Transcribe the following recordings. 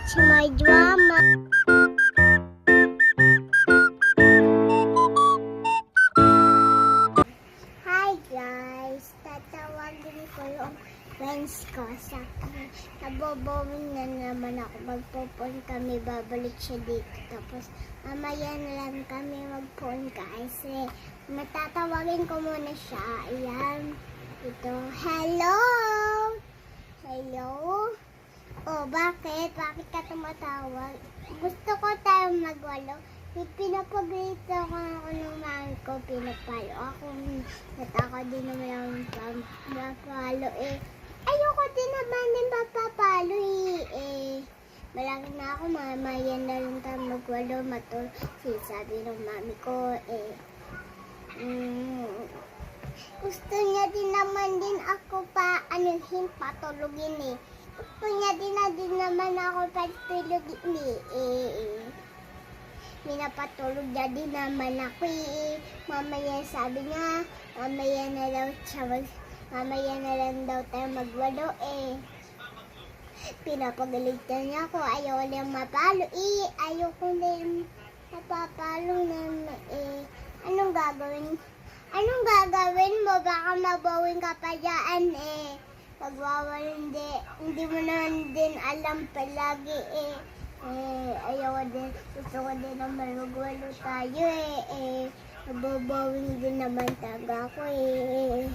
watching my drama. Hi guys! Tatawagin ko yung friends ko sa akin. Nabobowing na naman ako. Magpo-phone kami, babalik siya dito. Tapos mamaya na lang kami mag-phone kasi matatawagin ko muna siya. Ayan. Ito. Hello! Hello? Oh, bakit? Bakit ka tumatawag? Gusto ko tayo magwalo. Pinapag-rate ako ng mami ko. Pinapalo ako. Natakot din naman ang mapalo eh. Ayoko din naman din mapapalo eh. Malaki na ako, mamaya na lang tayo magwalo. Sabi ng mami ko eh. Gusto niya din naman din ako patulugin eh. Gusto niya din naman ako patulugin eh. Minapatulog niya din naman ako eh. Mamaya sabi niya, mamaya na lang daw tayo magwalo eh. Pinapagalitan niya ako, ayaw lang mapalo eh. Ayoko din mapapalo naman eh. Anong gagawin mo? Baka mabawin ka pa dyan eh. Pagwawal hindi mo naman din alam palagi eh. Ayaw din, gusto ko din naman magwalo tayo eh. Mababawin din naman taga ko eh.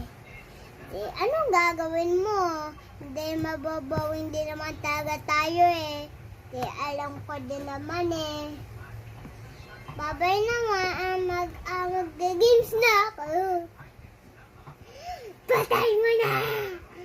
Anong gagawin mo? Hindi mababawin din naman taga tayo eh. Alam ko din naman eh. Babay na nga, mag-games na ako. Patay mo na!